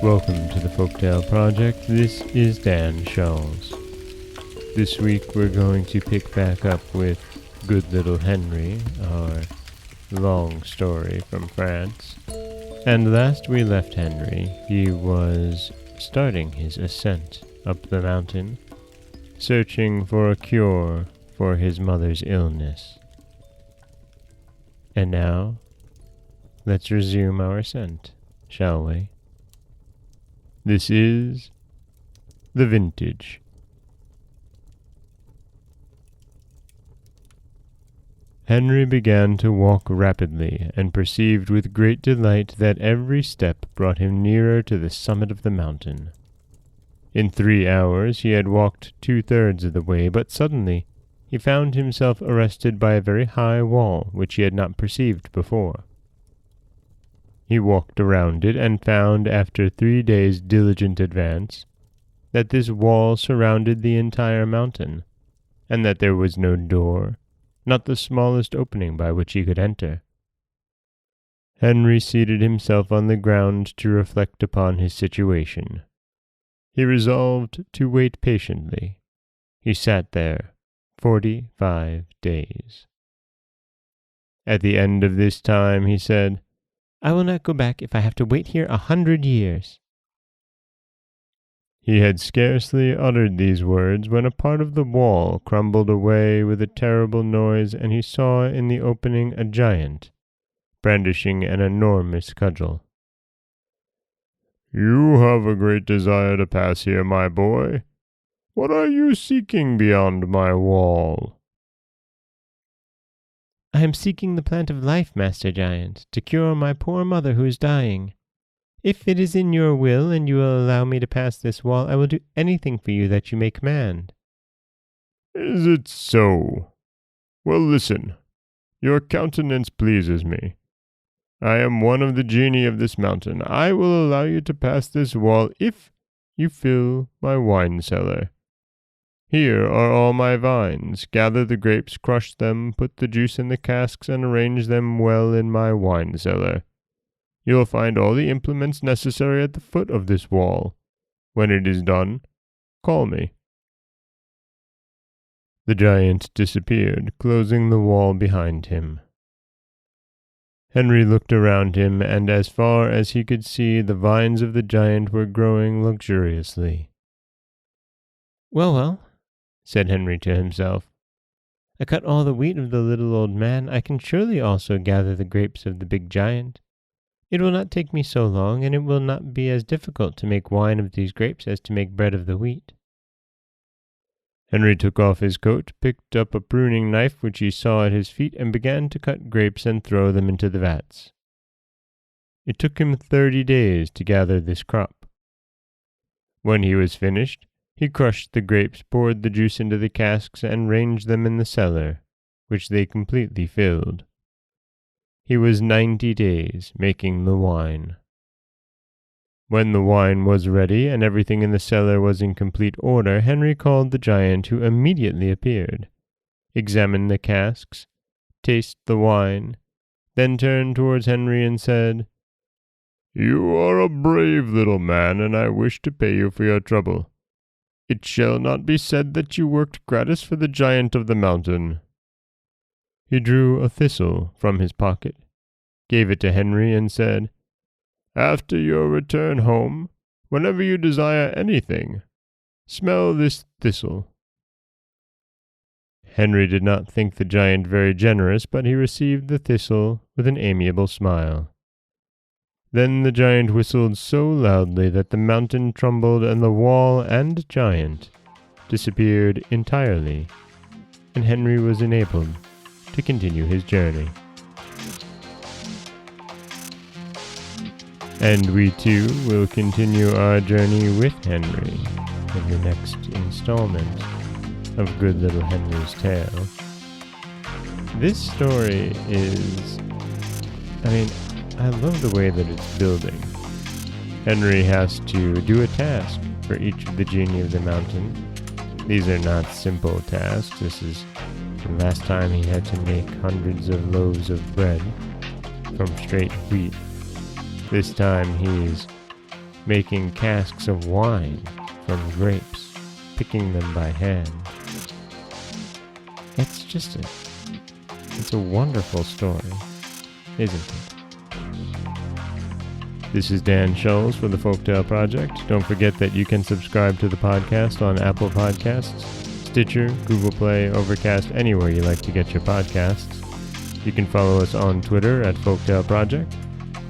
Welcome to the Folktale Project. This is Dan Shawls. This week we're going to pick back up with Good Little Henry, our long story from France. And last we left Henry, he was starting his ascent up the mountain, searching for a cure for his mother's illness. And now, let's resume our ascent, shall we? This is The Vintage. Henry began to walk rapidly, and perceived with great delight that every step brought him nearer to the summit of the mountain. In 3 hours he had walked 2/3 of the way, but suddenly he found himself arrested by a very high wall which he had not perceived before. He walked around it, and found, after 3 days' diligent advance, that this wall surrounded the entire mountain, and that there was no door, not the smallest opening by which he could enter. Henry seated himself on the ground to reflect upon his situation. He resolved to wait patiently. He sat there 45 days. At the end of this time he said, "I will not go back if I have to wait here 100 years. He had scarcely uttered these words when a part of the wall crumbled away with a terrible noise, and he saw in the opening a giant, brandishing an enormous cudgel. "You have a great desire to pass here, my boy. What are you seeking beyond my wall?" "I am seeking the plant of life, Master Giant, to cure my poor mother who is dying. If it is in your will, and you will allow me to pass this wall, I will do anything for you that you may command." "Is it so? Well, listen. Your countenance pleases me. I am one of the genii of this mountain. I will allow you to pass this wall if you fill my wine cellar. Here are all my vines. Gather the grapes, crush them, put the juice in the casks, and arrange them well in my wine cellar. You will find all the implements necessary at the foot of this wall. When it is done, call me." The giant disappeared, closing the wall behind him. Henry looked around him, and as far as he could see, the vines of the giant were growing luxuriously. Well, said Henry to himself. "I cut all the wheat of the little old man. I can surely also gather the grapes of the big giant. It will not take me so long, and it will not be as difficult to make wine of these grapes as to make bread of the wheat." Henry took off his coat, picked up a pruning knife which he saw at his feet, and began to cut grapes and throw them into the vats. It took him 30 days to gather this crop. When he was finished, he crushed the grapes, poured the juice into the casks, and ranged them in the cellar, which they completely filled. He was 90 days making the wine. When the wine was ready, and everything in the cellar was in complete order, Henry called the giant, who immediately appeared, examined the casks, tasted the wine, then turned towards Henry and said, "You are a brave little man, and I wish to pay you for your trouble. It shall not be said that you worked gratis for the giant of the mountain." He drew a thistle from his pocket, gave it to Henry, and said, "After your return home, whenever you desire anything, smell this thistle." Henry did not think the giant very generous, but he received the thistle with an amiable smile. Then the giant whistled so loudly that the mountain trembled, and the wall and giant disappeared entirely, and Henry was enabled to continue his journey. And we too will continue our journey with Henry in the next installment of Good Little Henry's Tale. This story is, I love the way that it's building. Henry has to do a task for each of the genii of the mountain. These are not simple tasks. This is And last time he had to make hundreds of loaves of bread from straight wheat. This time he's making casks of wine from grapes, picking them by hand. It's a wonderful story, isn't it? This is Dan Scholes for the Folktale Project. Don't forget that you can subscribe to the podcast on Apple Podcasts, Stitcher, Google Play, Overcast, anywhere you like to get your podcasts. You can follow us on Twitter at Folktale Project.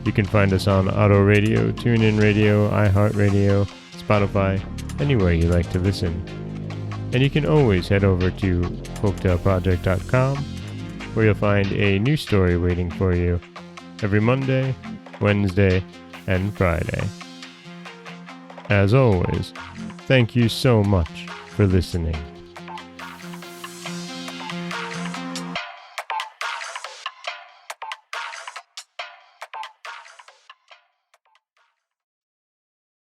You can find us on Auto Radio, TuneIn Radio, iHeartRadio, Spotify, anywhere you like to listen. And you can always head over to folktaleproject.com, where you'll find a new story waiting for you every Monday, Wednesday, and Friday. As always, thank you so much for listening.